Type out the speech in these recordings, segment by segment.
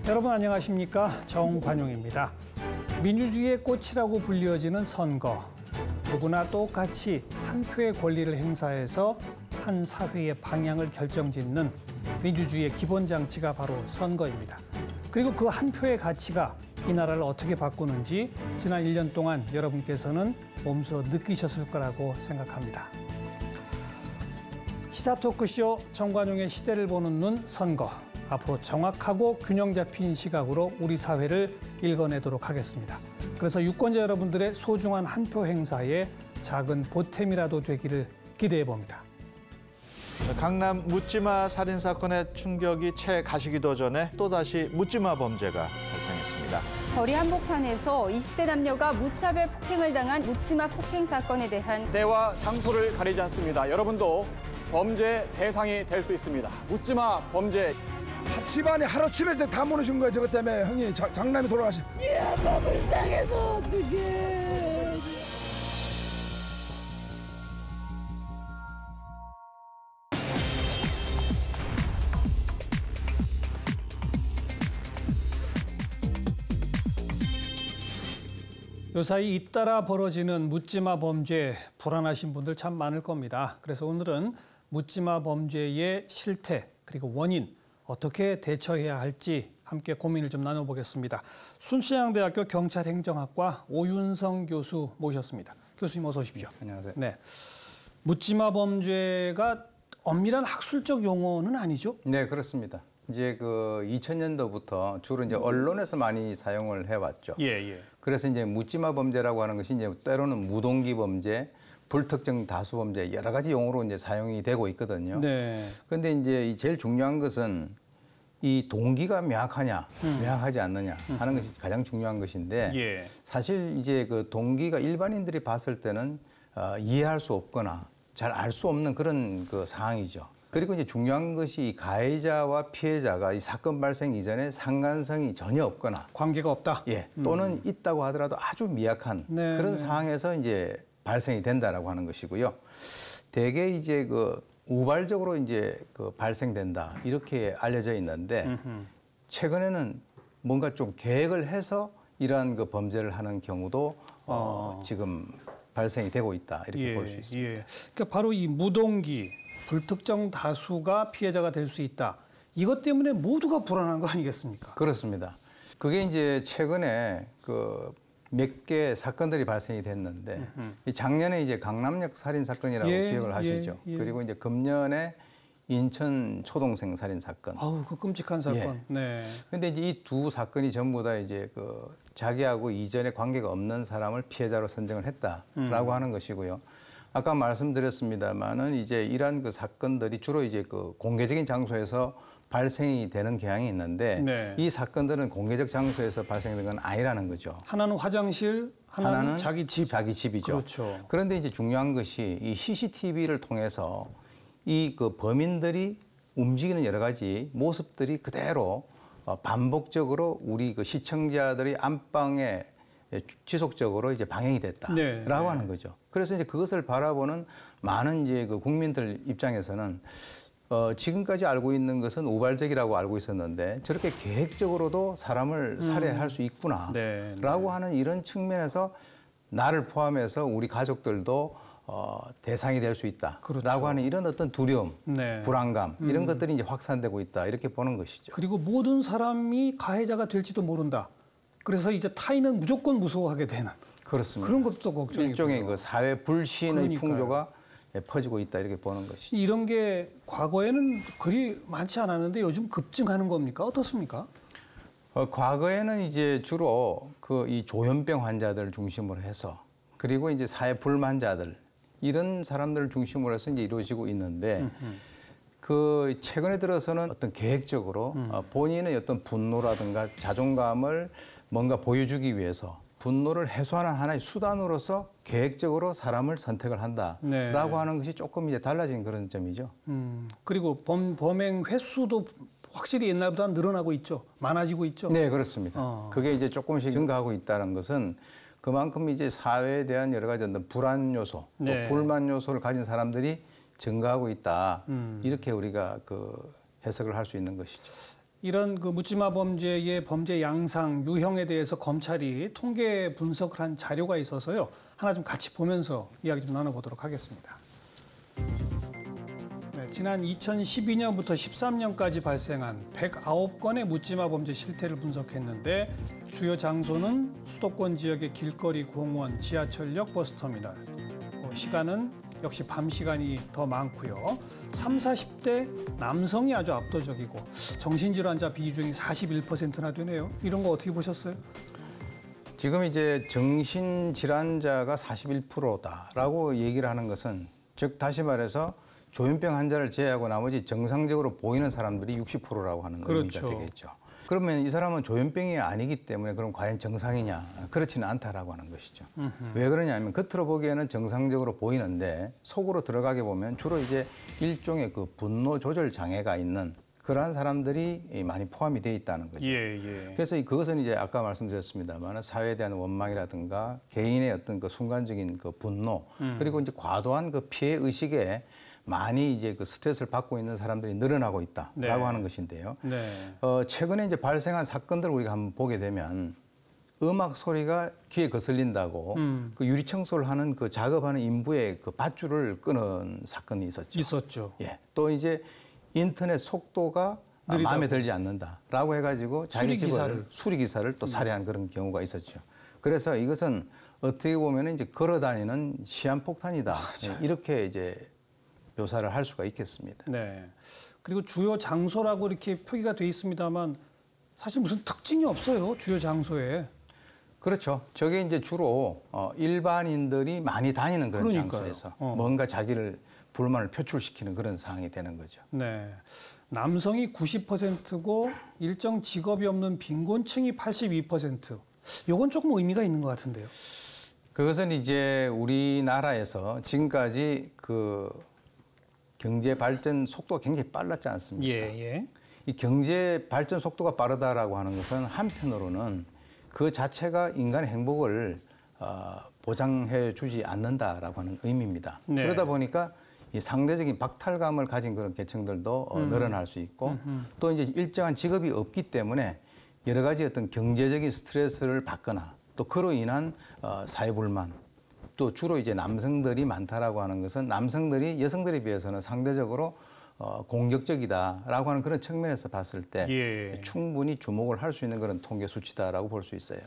여러분 안녕하십니까? 정관용입니다. 민주주의의 꽃이라고 불리워지는 선거. 누구나 똑같이 한 표의 권리를 행사해서 한 사회의 방향을 결정짓는 민주주의의 기본 장치가 바로 선거입니다. 그리고 그 한 표의 가치가 이 나라를 어떻게 바꾸는지 지난 1년 동안 여러분께서는 몸소 느끼셨을 거라고 생각합니다. 시사 토크쇼 정관용의 시대를 보는 눈 선거. 앞으로 정확하고 균형 잡힌 시각으로 우리 사회를 읽어내도록 하겠습니다. 그래서 유권자 여러분들의 소중한 한 표 행사에 작은 보탬이라도 되기를 기대해 봅니다. 강남 묻지마 살인 사건의 충격이 채 가시기도 전에 또다시 묻지마 범죄가 발생했습니다. 거리 한복판에서 20대 남녀가 무차별 폭행을 당한 묻지마 폭행 사건에 대한 때와 장소를 가리지 않습니다. 여러분도 범죄 대상이 될 수 있습니다. 묻지마 범죄. 집안이 하루치면서 다 무너진 거야. 저것 때문에 형이 장남이 돌아가시. 얘 아빠 불쌍해서 어떡해. 요사이 잇따라 벌어지는 묻지마 범죄 불안하신 분들 참 많을 겁니다. 그래서 오늘은 묻지마 범죄의 실태 그리고 원인 어떻게 대처해야 할지 함께 고민을 좀 나눠보겠습니다. 순천향대학교 경찰행정학과 오윤성 교수 모셨습니다. 교수님 어서 오십시오. 안녕하세요. 네, 묻지마 범죄가 엄밀한 학술적 용어는 아니죠? 네, 그렇습니다. 이제 그 2000년도부터 주로 이제 언론에서 많이 사용을 해왔죠. 예. 그래서 이제 묻지마 범죄라고 하는 것이 이제 때로는 무동기 범죄, 불특정 다수 범죄 여러 가지 용어로 이제 사용이 되고 있거든요. 네. 그런데 이제 제일 중요한 것은 이 동기가 명확하냐, 명확하지 않느냐 하는 것이 가장 중요한 것인데 예. 사실 이제 그 동기가 일반인들이 봤을 때는 이해할 수 없거나 잘 알 수 없는 그런 그 상황이죠. 그리고 이제 중요한 것이 이 가해자와 피해자가 이 사건 발생 이전에 상관성이 전혀 없거나 관계가 없다. 예, 또는 있다고 하더라도 아주 미약한 네, 그런 네. 상황에서 이제 발생이 된다라고 하는 것이고요. 대개 이제 그 우발적으로 이제 그 발생된다 이렇게 알려져 있는데 최근에는 뭔가 좀 계획을 해서 이러한 그 범죄를 하는 경우도 지금 발생이 되고 있다 이렇게 볼 수 있습니다. 예. 그러니까 바로 이 무동기, 불특정 다수가 피해자가 될 수 있다. 이것 때문에 모두가 불안한 거 아니겠습니까? 그렇습니다. 그게 이제 최근에 그 몇 개 사건들이 발생이 됐는데 이 작년에 이제 강남역 살인 사건이라고 기억을 하시죠. 그리고 이제 금년에 인천 초동생 살인 사건. 아우, 그 끔찍한 사건. 예. 네. 근데 이제 이 두 사건이 전부 다 이제 그 자기하고 이전에 관계가 없는 사람을 피해자로 선정을 했다라고 하는 것이고요. 아까 말씀드렸습니다만은 이제 이러한 그 사건들이 주로 이제 그 공개적인 장소에서 발생이 되는 경향이 있는데 네. 이 사건들은 공개적 장소에서 발생된 건 아니라는 거죠. 하나는 화장실, 하나는 자기 집. 자기 집이죠. 그렇죠. 그런데 이제 중요한 것이 이 CCTV를 통해서 이 그 범인들이 움직이는 여러 가지 모습들이 그대로 반복적으로 우리 그 시청자들이 안방에 지속적으로 이제 방영이 됐다라고 하는 거죠. 그래서 이제 그것을 바라보는 많은 이제 그 국민들 입장에서는 지금까지 알고 있는 것은 우발적이라고 알고 있었는데 저렇게 계획적으로도 사람을 살해할 수 있구나라고 하는 이런 측면에서 나를 포함해서 우리 가족들도 대상이 될 수 있다라고 그렇죠. 하는 이런 어떤 두려움, 불안감 이런 것들이 이제 확산되고 있다 이렇게 보는 것이죠. 그리고 모든 사람이 가해자가 될지도 모른다. 그래서 이제 타인은 무조건 무서워하게 되는. 그렇습니다. 그런 것도 걱정이고요. 일종의 그 사회 불신의 그러니까요. 풍조가 퍼지고 있다 이렇게 보는 것이죠. 이런 게 과거에는 그리 많지 않았는데 요즘 급증하는 겁니까? 어떻습니까? 과거에는 이제 주로 그 이 조현병 환자들을 중심으로 해서 그리고 이제 사회 불만자들 이런 사람들을 중심으로 해서 이제 이루어지고 있는데 그 최근에 들어서는 어떤 계획적으로 본인의 어떤 분노라든가 자존감을 뭔가 보여주기 위해서 분노를 해소하는 하나의 수단으로서 계획적으로 사람을 선택을 한다라고 하는 것이 조금 이제 달라진 그런 점이죠. 그리고 범행 횟수도 확실히 옛날보다 늘어나고 있죠. 많아지고 있죠. 네, 그렇습니다. 그게 이제 조금씩 증가하고 있다는 것은 그만큼 이제 사회에 대한 여러 가지 어떤 불안 요소, 또 불만 요소를 가진 사람들이 증가하고 있다. 이렇게 우리가 그 해석을 할 수 있는 것이죠. 이런 그 묻지마 범죄의 범죄 양상, 유형에 대해서 검찰이 통계 분석을 한 자료가 있어서요. 하나 좀 같이 보면서 이야기 좀 나눠보도록 하겠습니다. 네, 지난 2012년부터 13년까지 발생한 109건의 묻지마 범죄 실태를 분석했는데 주요 장소는 수도권 지역의 길거리, 공원, 지하철역, 버스터미널. 시간은 역시 밤 시간이 더 많고요. 30, 40대 남성이 아주 압도적이고 정신질환자 비중이 41%나 되네요. 이런 거 어떻게 보셨어요? 지금 이제 정신질환자가 41%다라고 얘기를 하는 것은 즉 다시 말해서 조현병 환자를 제외하고 나머지 정상적으로 보이는 사람들이 60%라고 하는 의미가 그렇죠. 되겠죠. 그러면 이 사람은 조현병이 아니기 때문에 그럼 과연 정상이냐? 그렇지는 않다라고 하는 것이죠. 왜 그러냐면 겉으로 보기에는 정상적으로 보이는데 속으로 들어가게 보면 주로 이제 일종의 그 분노 조절 장애가 있는 그러한 사람들이 많이 포함이 돼 있다는 거죠. 예. 그래서 그것은 이제 아까 말씀드렸습니다만 사회에 대한 원망이라든가 개인의 어떤 그 순간적인 그 분노 그리고 이제 과도한 그 피해 의식에 많이 이제 그 스트레스를 받고 있는 사람들이 늘어나고 있다라고 네. 하는 것인데요. 네. 최근에 이제 발생한 사건들을 우리가 한번 보게 되면 음악 소리가 귀에 거슬린다고 그 유리 청소를 하는 그 작업하는 인부의 그 밧줄을 끊은 사건이 있었죠. 있었죠. 예. 또 이제 인터넷 속도가 느리다고. 마음에 들지 않는다라고 해가지고 자기 수리기사를. 수리기사를 또 살해한 그런 경우가 있었죠. 그래서 이것은 어떻게 보면 이제 걸어다니는 시한폭탄이다. 이렇게 이제 묘사를 할 수가 있겠습니다. 네. 그리고 주요 장소라고 이렇게 표기가 돼 있습니다만 사실 무슨 특징이 없어요. 주요 장소에. 그렇죠. 저게 이제 주로 일반인들이 많이 다니는 그런 그러니까요. 장소에서 뭔가 자기를 불만을 표출시키는 그런 상황이 되는 거죠. 네. 남성이 90%고 일정 직업이 없는 빈곤층이 82%. 요건 조금 의미가 있는 것 같은데요. 그것은 이제 우리나라에서 지금까지 그 경제 발전 속도가 굉장히 빨랐지 않습니까? 예. 이 경제 발전 속도가 빠르다라고 하는 것은 한편으로는 그 자체가 인간의 행복을 보장해 주지 않는다라고 하는 의미입니다. 네. 그러다 보니까 이 상대적인 박탈감을 가진 그런 계층들도 늘어날 수 있고 또 이제 일정한 직업이 없기 때문에 여러 가지 어떤 경제적인 스트레스를 받거나 또 그로 인한 사회불만 또 주로 이제 남성들이 많다라고 하는 것은 남성들이 여성들에 비해서는 상대적으로 공격적이다라고 하는 그런 측면에서 봤을 때 충분히 주목을 할 수 있는 그런 통계 수치다라고 볼 수 있어요.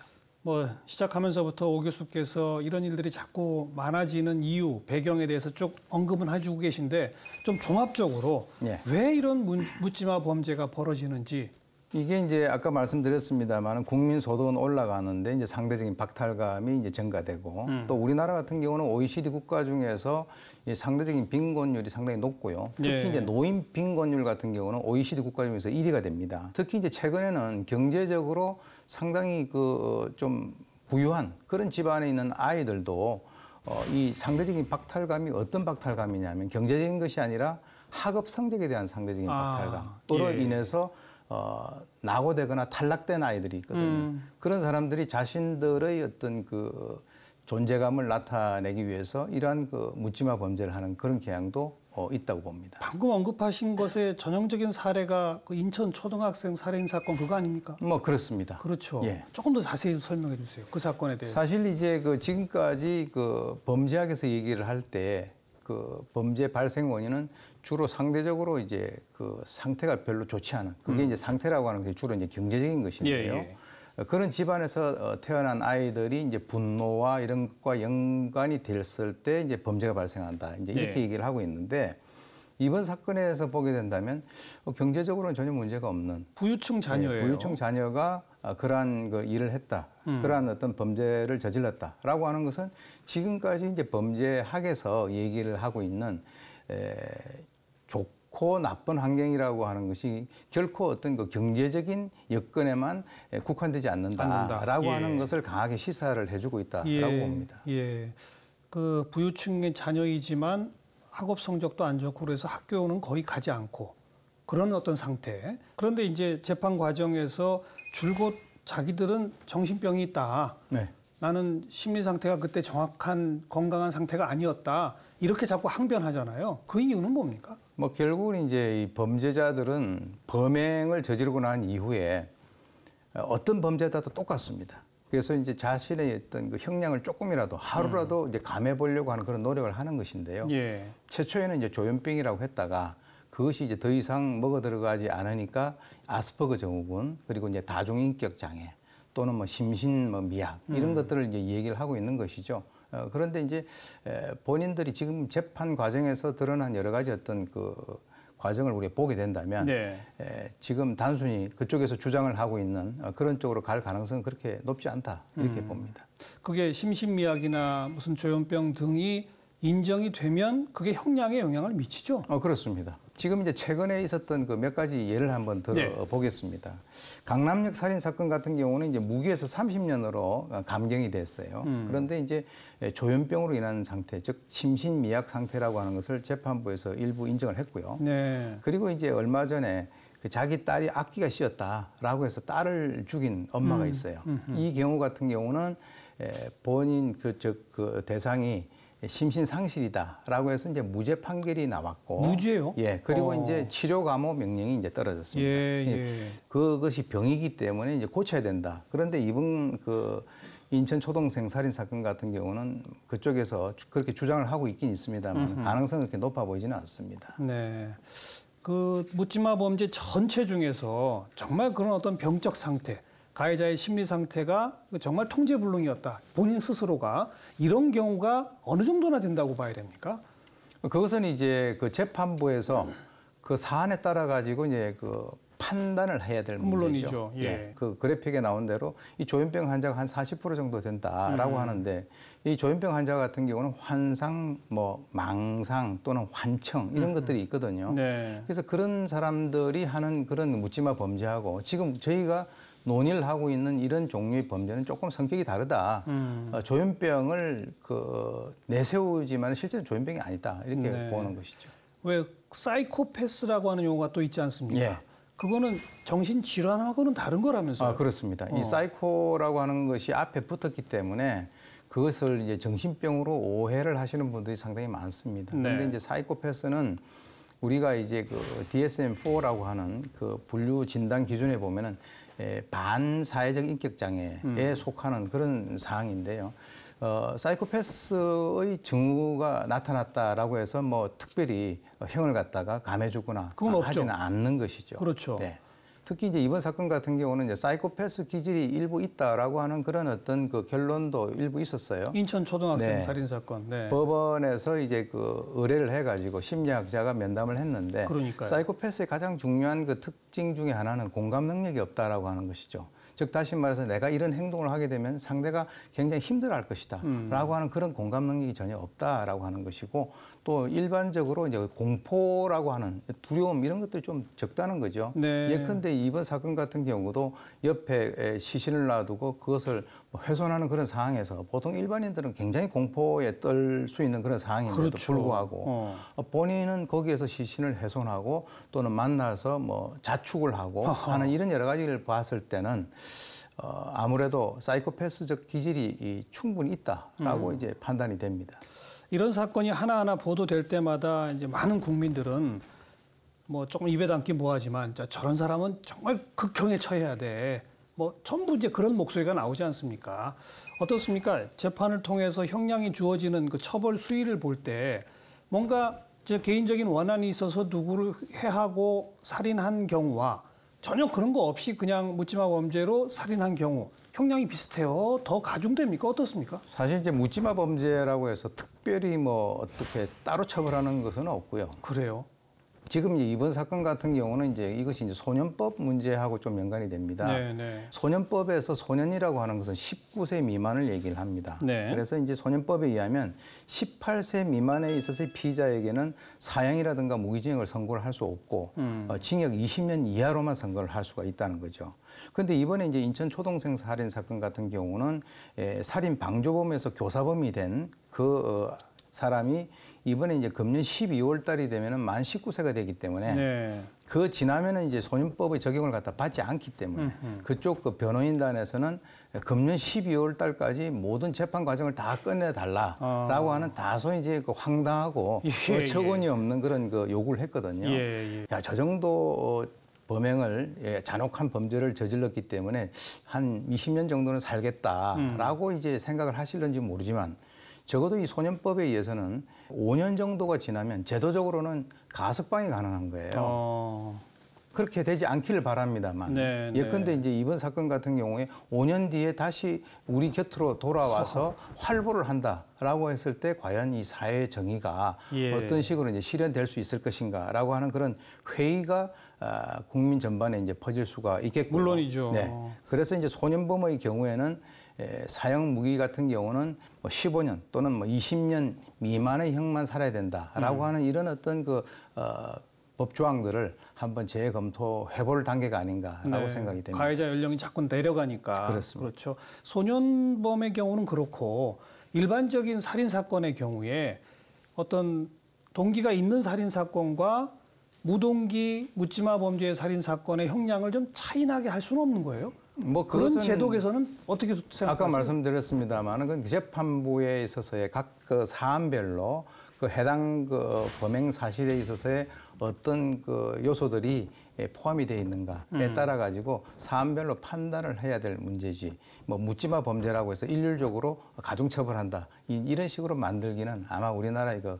뭐 시작하면서부터 오 교수께서 이런 일들이 자꾸 많아지는 이유, 배경에 대해서 쭉 언급은 해주고 계신데 좀 종합적으로 왜 이런 묻지마 범죄가 벌어지는지. 이게 이제 아까 말씀드렸습니다만 국민 소득은 올라가는데 이제 상대적인 박탈감이 이제 증가되고 또 우리나라 같은 경우는 OECD 국가 중에서 상대적인 빈곤율이 상당히 높고요. 특히 이제 노인 빈곤율 같은 경우는 OECD 국가 중에서 1위가 됩니다. 특히 이제 최근에는 경제적으로 상당히 그 좀 부유한 그런 집안에 있는 아이들도 이 상대적인 박탈감이 어떤 박탈감이냐면 경제적인 것이 아니라 학업 성적에 대한 상대적인 박탈감으로 인해서 낙오되거나 탈락된 아이들이 있거든요. 그런 사람들이 자신들의 어떤 그 존재감을 나타내기 위해서 이러한 그 묻지마 범죄를 하는 그런 경향도 있다고 봅니다. 방금 언급하신 것의 전형적인 사례가 그 인천 초등학생 살인 사건 그거 아닙니까? 뭐 그렇습니다. 그렇죠. 예. 조금 더 자세히 설명해 주세요. 그 사건에 대해서. 사실 이제 그 지금까지 그 범죄학에서 얘기를 할 때 그 범죄 발생 원인은 주로 상대적으로 이제 그 상태가 별로 좋지 않은 그게 이제 상태라고 하는 게 주로 이제 경제적인 것인데요. 그런 집안에서 태어난 아이들이 이제 분노와 이런 것과 연관이 됐을 때 이제 범죄가 발생한다. 이제 이렇게 얘기를 하고 있는데 이번 사건에서 보게 된다면 경제적으로는 전혀 문제가 없는 부유층 자녀예요. 부유층 자녀가 그러한 그 일을 했다. 그러한 어떤 범죄를 저질렀다라고 하는 것은 지금까지 이제 범죄학에서 얘기를 하고 있는 좋고 나쁜 환경이라고 하는 것이 결코 어떤 그 경제적인 여건에만 국한되지 않는다라고 하는 것을 강하게 시사를 해주고 있다라고 봅니다. 그 부유층의 자녀이지만 학업 성적도 안 좋고 그래서 학교는 거의 가지 않고 그런 어떤 상태. 그런데 이제 재판 과정에서 줄곧 자기들은 정신병이 있다. 나는 심리 상태가 그때 정확한 건강한 상태가 아니었다. 이렇게 자꾸 항변하잖아요. 그 이유는 뭡니까? 뭐 결국은 이제 이 범죄자들은 범행을 저지르고 난 이후에 어떤 범죄자도 똑같습니다. 그래서 이제 자신의 어떤 그 형량을 조금이라도 하루라도 이제 감해 보려고 하는 그런 노력을 하는 것인데요. 예. 최초에는 이제 조현병이라고 했다가 그것이 이제 더 이상 먹어 들어가지 않으니까 아스퍼거 증후군 그리고 이제 다중인격 장애 또는 뭐 심신 뭐 미약 이런 것들을 이제 얘기를 하고 있는 것이죠. 그런데 이제 본인들이 지금 재판 과정에서 드러난 여러 가지 어떤 그 과정을 우리가 보게 된다면 네. 지금 단순히 그쪽에서 주장을 하고 있는 그런 쪽으로 갈 가능성은 그렇게 높지 않다 이렇게 봅니다. 그게 심신미약이나 무슨 조현병 등이 인정이 되면 그게 형량에 영향을 미치죠? 그렇습니다. 지금 이제 최근에 있었던 그 몇 가지 예를 한번 들어보겠습니다. 강남역 살인 사건 같은 경우는 이제 무기에서 30년으로 감경이 됐어요. 그런데 이제 조현병으로 인한 상태, 즉 심신미약 상태라고 하는 것을 재판부에서 일부 인정을 했고요. 네. 그리고 이제 얼마 전에 그 자기 딸이 악기가 씌었다라고 해서 딸을 죽인 엄마가 있어요. 이 경우 같은 경우는 본인 그 대상이 심신 상실이다라고 해서 이제 무죄 판결이 나왔고 무죄요? 예. 그리고 이제 치료 감호 명령이 이제 떨어졌습니다. 예. 그것이 병이기 때문에 이제 고쳐야 된다. 그런데 이번 그 인천 초동생 살인 사건 같은 경우는 그쪽에서 그렇게 주장을 하고 있긴 있습니다만 가능성은 그렇게 높아 보이지는 않습니다. 네. 그 묻지마 범죄 전체 중에서 정말 그런 어떤 병적 상태, 가해자의 심리 상태가 정말 통제불능이었다. 본인 스스로가 이런 경우가 어느 정도나 된다고 봐야 됩니까? 그것은 이제 그 재판부에서 그 사안에 따라 가지고 이제 그 판단을 해야 될 문제죠. 물론이죠. 예. 그 그래픽에 나온 대로 이 조현병 환자가 한 40% 정도 된다라고 하는데 이 조현병 환자 같은 경우는 환상, 뭐 망상 또는 환청 이런 것들이 있거든요. 네. 그래서 그런 사람들이 하는 그런 묻지마 범죄하고 지금 저희가 논의를 하고 있는 이런 종류의 범죄는 조금 성격이 다르다. 조현병을 내세우지만 실제로 조현병이 아니다. 이렇게 네. 보는 것이죠. 왜 사이코패스라고 하는 용어가 또 있지 않습니까? 예. 그거는 정신질환하고는 다른 거라면서요? 그렇습니다. 이 사이코라고 하는 것이 앞에 붙었기 때문에 그것을 이제 정신병으로 오해를 하시는 분들이 상당히 많습니다. 그런데 네. 이제 사이코패스는 우리가 이제 그 DSM-4라고 하는 그 분류 진단 기준에 보면은 반사회적 인격 장애에 속하는 그런 사항인데요. 사이코패스의 증후가 나타났다라고 해서 뭐 특별히 형을 갖다가 감해주거나 그건 없죠. 하지는 않는 것이죠. 그렇죠. 네. 특히 이제 이번 사건 같은 경우는 이제 사이코패스 기질이 일부 있다라고 하는 그런 어떤 그 결론도 일부 있었어요. 인천 초등학생 네. 살인 사건. 네. 법원에서 이제 그 의뢰를 해가지고 심리학자가 면담을 했는데 그러니까요. 사이코패스의 가장 중요한 그 특징 중에 하나는 공감 능력이 없다라고 하는 것이죠. 즉 다시 말해서 내가 이런 행동을 하게 되면 상대가 굉장히 힘들어할 것이다 라고 하는 그런 공감 능력이 전혀 없다라고 하는 것이고 또 일반적으로 이제 공포라고 하는 두려움 이런 것들이 좀 적다는 거죠. 네. 예컨대 이번 사건 같은 경우도 옆에 시신을 놔두고 그것을 훼손하는 그런 상황에서 보통 일반인들은 굉장히 공포에 떨 수 있는 그런 상황인데도 그렇죠. 불구하고 본인은 거기에서 시신을 훼손하고 또는 만나서 뭐 자축을 하고 하는 이런 여러 가지를 봤을 때는 아무래도 사이코패스적 기질이 충분히 있다라고 이제 판단이 됩니다. 이런 사건이 하나하나 보도될 때마다 이제 많은 국민들은 뭐 조금 입에 담기 뭐하지만 저런 사람은 정말 극형에 처해야 돼. 뭐 전부 이제 그런 목소리가 나오지 않습니까? 어떻습니까? 재판을 통해서 형량이 주어지는 그 처벌 수위를 볼 때 뭔가 개인적인 원한이 있어서 누구를 해하고 살인한 경우와 전혀 그런 거 없이 그냥 묻지마 범죄로 살인한 경우 형량이 비슷해요? 더 가중됩니까? 어떻습니까? 사실 이제 묻지마 범죄라고 해서 특별히 뭐 어떻게 따로 처벌하는 것은 없고요. 그래요. 지금 이번 사건 같은 경우는 이제 이것이 이제 소년법 문제하고 좀 연관이 됩니다. 네. 소년법에서 소년이라고 하는 것은 19세 미만을 얘기를 합니다. 네. 그래서 이제 소년법에 의하면 18세 미만에 있어서의 피의자에게는 사형이라든가 무기징역을 선고를 할 수 없고 징역 20년 이하로만 선고를 할 수가 있다는 거죠. 그런데 이번에 이제 인천 초동생 살인 사건 같은 경우는 살인 방조범에서 교사범이 된 그 사람이 이번에 이제 금년 12월 달이 되면은 만 19세가 되기 때문에 네. 그 지나면은 이제 소년법의 적용을 갖다 받지 않기 때문에 그쪽 그 변호인단에서는 금년 12월 달까지 모든 재판 과정을 다 끝내달라라고 하는 다소 이제 그 황당하고 예, 어처구니 없는 그런 그 요구를 했거든요. 예. 야, 저 정도 범행을 잔혹한 범죄를 저질렀기 때문에 한 20년 정도는 살겠다라고 이제 생각을 하실는지 모르지만 적어도 이 소년법에 의해서는 5년 정도가 지나면 제도적으로는 가석방이 가능한 거예요. 그렇게 되지 않기를 바랍니다만 네, 예컨대 이제 이번 사건 같은 경우에 5년 뒤에 다시 우리 곁으로 돌아와서 활보를 한다라고 했을 때 과연 이 사회 정의가 예. 어떤 식으로 이제 실현될 수 있을 것인가라고 하는 그런 회의가 국민 전반에 이제 퍼질 수가 있겠고요. 물론이죠. 네. 그래서 이제 소년범의 경우에는 사형 무기 같은 경우는 뭐 15년 또는 뭐 20년 미만의 형만 살아야 된다라고 하는 이런 어떤 그 법 조항들을 한번 재검토해볼 단계가 아닌가라고 생각이 됩니다. 가해자 연령이 자꾸 내려가니까. 그렇습니다. 그렇죠. 소년범의 경우는 그렇고 일반적인 살인 사건의 경우에 어떤 동기가 있는 살인 사건과 무동기 묻지마 범죄의 살인 사건의 형량을 좀 차이나게 할 수는 없는 거예요. 뭐 그런 그것은 제도에서는 어떻게 생각하세요? 아까 말씀드렸습니다만 그 재판부에 있어서의 각 그 사안별로 그 해당 그 범행 사실에 있어서의 어떤 그 요소들이 포함이 되어 있는가에 따라 가지고 사안별로 판단을 해야 될 문제지. 뭐 묻지마 범죄라고 해서 일률적으로 가중처벌한다 이런 식으로 만들기는 아마 우리나라의 그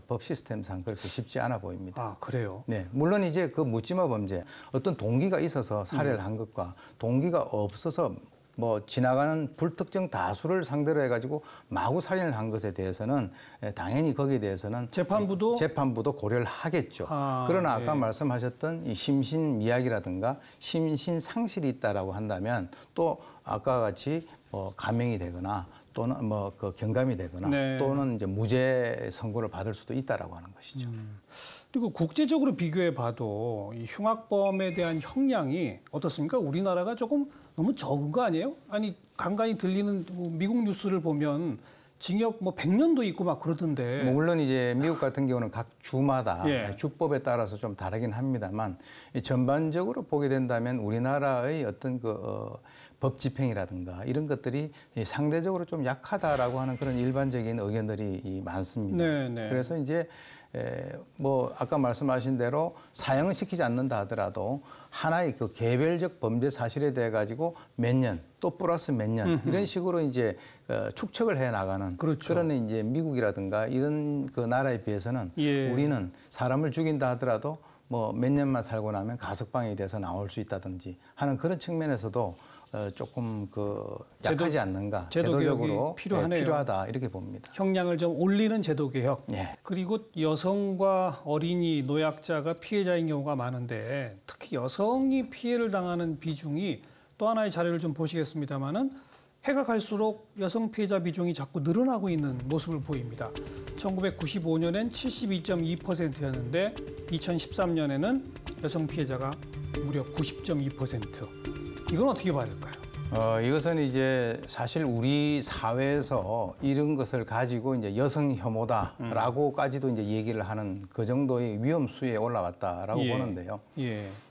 법 시스템상 그렇게 쉽지 않아 보입니다. 아, 그래요? 네, 물론 이제 그 묻지마 범죄 어떤 동기가 있어서 살해를 한 것과 동기가 없어서 뭐 지나가는 불특정 다수를 상대로 해가지고 마구 살인을 한 것에 대해서는 당연히 거기에 대해서는 재판부도 고려를 하겠죠. 그러나 아까 말씀하셨던 이 심신미약이라든가 심신상실이 있다라고 한다면 또 아까 같이 뭐 감형이 되거나 또는 뭐 그 경감이 되거나 또는 이제 무죄 선고를 받을 수도 있다라고 하는 것이죠. 그리고 국제적으로 비교해 봐도 이 흉악범에 대한 형량이 어떻습니까? 우리나라가 조금 너무 적은 거 아니에요? 아니 간간히 들리는 미국 뉴스를 보면 징역 뭐 100년도 있고 막 그러던데. 뭐 물론 이제 미국 같은 경우는 각 주마다 주법에 따라서 좀 다르긴 합니다만 전반적으로 보게 된다면 우리나라의 어떤 그 법 집행이라든가 이런 것들이 상대적으로 좀 약하다라고 하는 그런 일반적인 의견들이 많습니다. 그래서 이제 뭐 아까 말씀하신 대로 사형을 시키지 않는다 하더라도 하나의 그 개별적 범죄 사실에 대해 가지고 몇 년 또 플러스 몇 년 이런 식으로 이제 축척을 해 나가는 그런 이제 미국이라든가 이런 그 나라에 비해서는 우리는 사람을 죽인다 하더라도 뭐 몇 년만 살고 나면 가석방에 대해서 나올 수 있다든지 하는 그런 측면에서도 조금 그 약하지 않는가 제도적으로 필요하다 이렇게 봅니다. 형량을 좀 올리는 제도 개혁. 그리고 여성과 어린이, 노약자가 피해자인 경우가 많은데 특히 여성이 피해를 당하는 비중이 또 하나의 자료를 좀 보시겠습니다만은 해가 갈수록 여성 피해자 비중이 자꾸 늘어나고 있는 모습을 보입니다. 1995년엔 72.2%였는데 2013년에는 여성 피해자가 무려 90.2%. 이건 어떻게 봐야 될까요? 이것은 이제 사실 우리 사회에서 이런 것을 가지고 이제 여성 혐오다라고까지도 이제 얘기를 하는 그 정도의 위험 수위에 올라왔다라고 보는데요.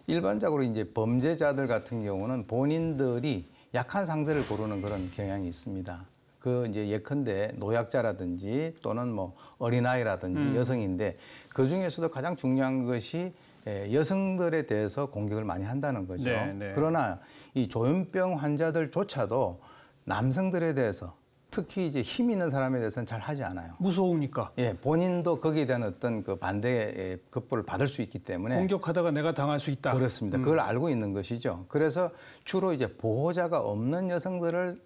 일반적으로 이제 범죄자들 같은 경우는 본인들이 약한 상대를 고르는 그런 경향이 있습니다. 그 이제 예컨대 노약자라든지 또는 뭐 어린아이라든지 여성인데 그 중에서도 가장 중요한 것이 여성들에 대해서 공격을 많이 한다는 거죠. 그러나 이 조현병 환자들조차도 남성들에 대해서 특히 이제 힘 있는 사람에 대해서는 잘 하지 않아요. 무서우니까. 본인도 거기에 대한 어떤 그 반대의 급보를 받을 수 있기 때문에 공격하다가 내가 당할 수 있다. 그렇습니다. 그걸 알고 있는 것이죠. 그래서 주로 이제 보호자가 없는 여성들을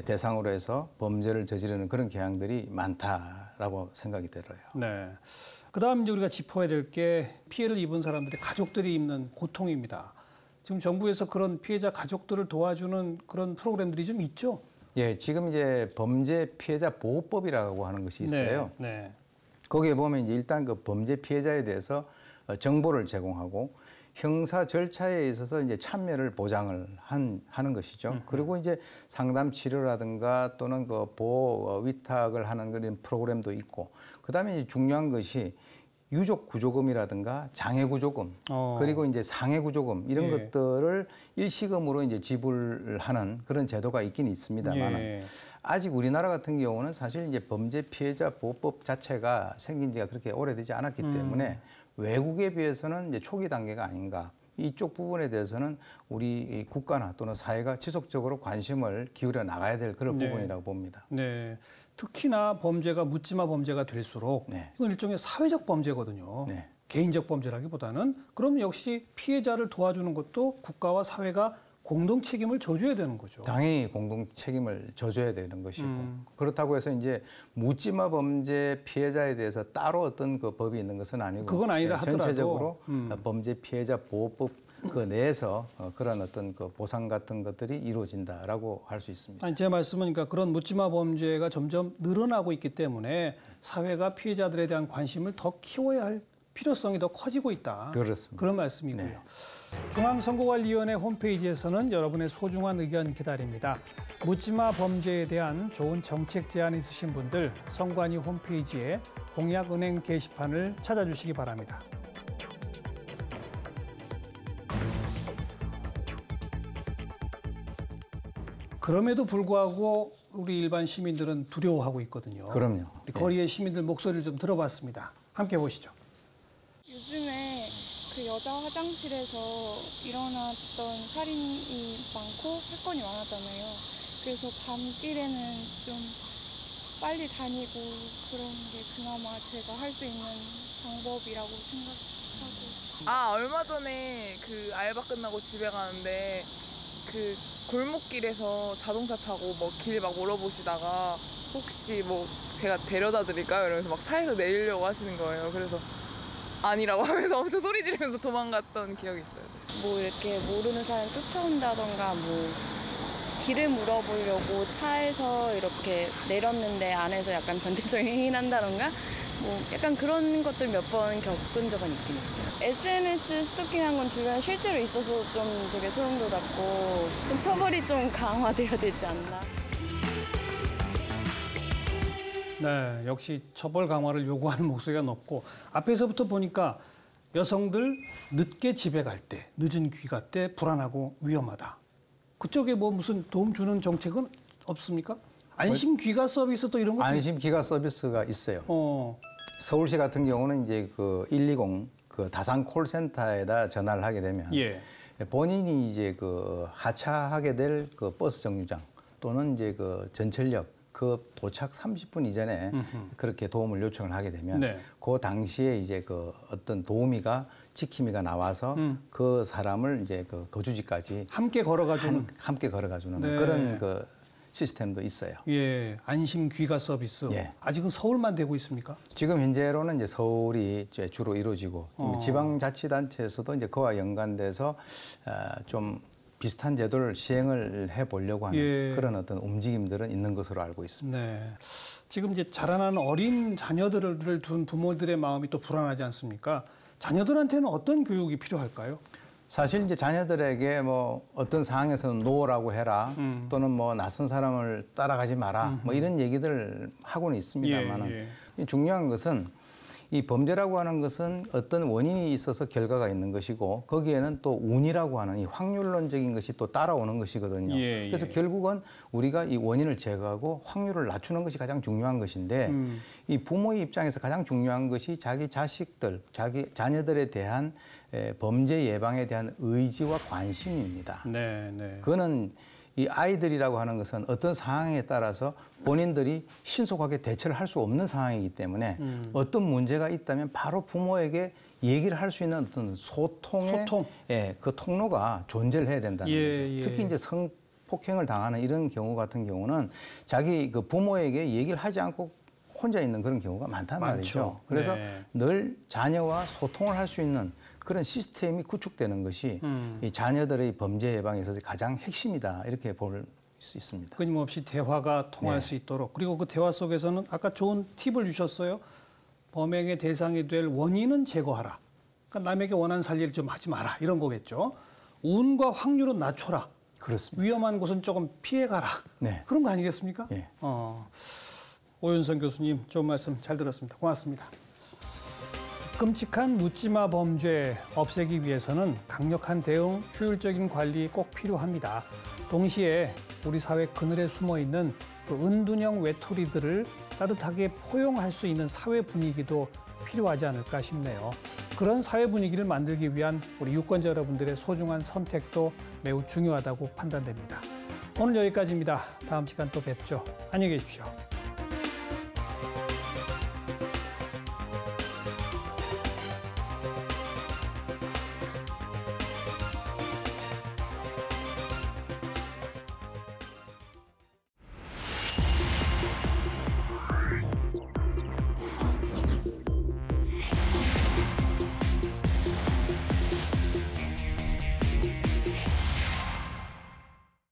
대상으로 해서 범죄를 저지르는 그런 경향들이 많다라고 생각이 들어요. 네. 그다음 이제 우리가 짚어야 될 게 피해를 입은 사람들의 가족들이 입는 고통입니다. 지금 정부에서 그런 피해자 가족들을 도와주는 그런 프로그램들이 좀 있죠? 지금 이제 범죄 피해자 보호법이라고 하는 것이 있어요. 거기에 보면 이제 일단 그 범죄 피해자에 대해서 정보를 제공하고 형사 절차에 있어서 이제 참여를 보장을 하는 것이죠. 그리고 이제 상담 치료라든가 또는 그 보호 위탁을 하는 그런 프로그램도 있고 그다음에 이제 중요한 것이 유족 구조금이라든가 장애 구조금 그리고 이제 상해 구조금 이런 예. 것들을 일시금으로 이제 지불하는 그런 제도가 있긴 있습니다만 예. 아직 우리나라 같은 경우는 사실 이제 범죄 피해자 보호법 자체가 생긴 지가 그렇게 오래되지 않았기 때문에 외국에 비해서는 이제 초기 단계가 아닌가. 이쪽 부분에 대해서는 우리 국가나 또는 사회가 지속적으로 관심을 기울여 나가야 될 그런 네. 부분이라고 봅니다. 네. 특히나 범죄가 묻지마 범죄가 될수록 네. 이건 일종의 사회적 범죄거든요. 네. 개인적 범죄라기보다는 그럼 역시 피해자를 도와주는 것도 국가와 사회가 공동 책임을 져줘야 되는 거죠. 당연히 공동 책임을 져줘야 되는 것이고 그렇다고 해서 이제 묻지마 범죄 피해자에 대해서 따로 어떤 그 법이 있는 것은 아니고 그건 아니라 하더라도 전체적으로 범죄 피해자 보호법 그 내에서 그런 어떤 그 보상 같은 것들이 이루어진다라고 할 수 있습니다. 아니, 제 말씀은 그러니까 그런 묻지마 범죄가 점점 늘어나고 있기 때문에 사회가 피해자들에 대한 관심을 더 키워야 할 필요성이 더 커지고 있다. 그렇습니다. 그런 말씀이고요. 네. 중앙선거관리위원회 홈페이지에서는 여러분의 소중한 의견 기다립니다. 묻지마 범죄에 대한 좋은 정책 제안 있으신 분들 선관위 홈페이지에 공약은행 게시판을 찾아주시기 바랍니다. 그럼에도 불구하고 우리 일반 시민들은 두려워하고 있거든요. 그럼요. 우리 거리의 시민들 목소리를 좀 들어봤습니다. 함께 보시죠. 요즘에 그 여자 화장실에서 일어났던 살인이 많고 사건이 많았잖아요. 그래서 밤길에는 좀 빨리 다니고 그런 게 그나마 제가 할 수 있는 방법이라고 생각하고. 얼마 전에 그 알바 끝나고 집에 가는데 그 골목길에서 자동차 타고 뭐 길 막 물어보시다가 혹시 뭐 제가 데려다 드릴까요? 이러면서 막 차에서 내리려고 하시는 거예요. 그래서 아니라고 하면서 엄청 소리 지르면서 도망갔던 기억이 있어요. 뭐 이렇게 모르는 사람 쫓아온다던가 뭐 길을 물어보려고 차에서 이렇게 내렸는데 안에서 약간 변태적인 행위를 한다던가 뭐 약간 그런 것들 몇 번 겪은 적은 있긴 있어요. SNS 스토킹한 건 주변에 실제로 있어서 좀 되게 소름 돋았고 좀 처벌이 좀 강화돼야 되지 않나. 네, 역시 처벌 강화를 요구하는 목소리가 높고 앞에서부터 보니까 여성들 늦게 집에 갈 때, 늦은 귀가 때 불안하고 위험하다. 그쪽에 뭐 무슨 도움 주는 정책은 없습니까? 안심 귀가 서비스 또 이런 거? 안심 기가 서비스가 있어요. 서울시 같은 경우는 이제 그 120 그 다산 콜센터에다 전화를 하게 되면 예. 본인이 이제 그 하차하게 될 그 버스 정류장 또는 이제 그 전철역 그 도착 30분 이전에 그렇게 도움을 요청을 하게 되면 네. 그 당시에 이제 그 어떤 도우미가 지킴이가 나와서 그 사람을 이제 그 거주지까지 함께 걸어가주는 함께 걸어가주는 네. 그런 그 시스템도 있어요. 예, 안심 귀가 서비스. 예. 아직은 서울만 되고 있습니까? 지금 현재로는 이제 서울이 이제 주로 이루어지고 지방자치단체에서도 이제 그와 연관돼서 좀 비슷한 제도를 시행을 해보려고 하는 예. 그런 어떤 움직임들은 있는 것으로 알고 있습니다. 네. 지금 이제 자라나는 어린 자녀들을 둔 부모들의 마음이 또 불안하지 않습니까? 자녀들한테는 어떤 교육이 필요할까요? 사실 이제 자녀들에게 뭐 어떤 상황에서는 노라고 해라 또는 뭐 낯선 사람을 따라가지 마라 뭐 이런 얘기들을 하고는 있습니다만은 중요한 것은 이 범죄라고 하는 것은 어떤 원인이 있어서 결과가 있는 것이고 거기에는 또 운이라고 하는 이 확률론적인 것이 또 따라오는 것이거든요. 그래서 결국은 우리가 이 원인을 제거하고 확률을 낮추는 것이 가장 중요한 것인데 이 부모의 입장에서 가장 중요한 것이 자기 자식들, 자기 자녀들에 대한 범죄 예방에 대한 의지와 관심입니다. 네, 네. 그거는 이 아이들이라고 하는 것은 어떤 상황에 따라서 본인들이 신속하게 대처를 할 수 없는 상황이기 때문에 어떤 문제가 있다면 바로 부모에게 얘기를 할 수 있는 어떤 소통의 그 통로가 존재를 해야 된다는 거죠. 특히 이제 성폭행을 당하는 이런 경우 같은 경우는 자기 그 부모에게 얘기를 하지 않고 혼자 있는 그런 경우가 많단 말이죠. 그래서 늘 자녀와 소통을 할 수 있는 그런 시스템이 구축되는 것이 이 자녀들의 범죄 예방에 있어서 가장 핵심이다 이렇게 볼 수 있습니다. 끊임없이 대화가 통할 수 있도록 그리고 그 대화 속에서는 아까 좋은 팁을 주셨어요. 범행의 대상이 될 원인은 제거하라. 그러니까 남에게 원한 살리를 좀 하지 마라 이런 거겠죠. 운과 확률은 낮춰라. 그렇습니다. 위험한 곳은 조금 피해가라. 네. 그런 거 아니겠습니까? 예. 오윤선 교수님 좋은 말씀 잘 들었습니다. 고맙습니다. 끔찍한 묻지마 범죄 없애기 위해서는 강력한 대응, 효율적인 관리 꼭 필요합니다. 동시에 우리 사회 그늘에 숨어 있는 그 은둔형 외톨이들을 따뜻하게 포용할 수 있는 사회 분위기도 필요하지 않을까 싶네요. 그런 사회 분위기를 만들기 위한 우리 유권자 여러분들의 소중한 선택도 매우 중요하다고 판단됩니다. 오늘 여기까지입니다. 다음 시간 또 뵙죠. 안녕히 계십시오.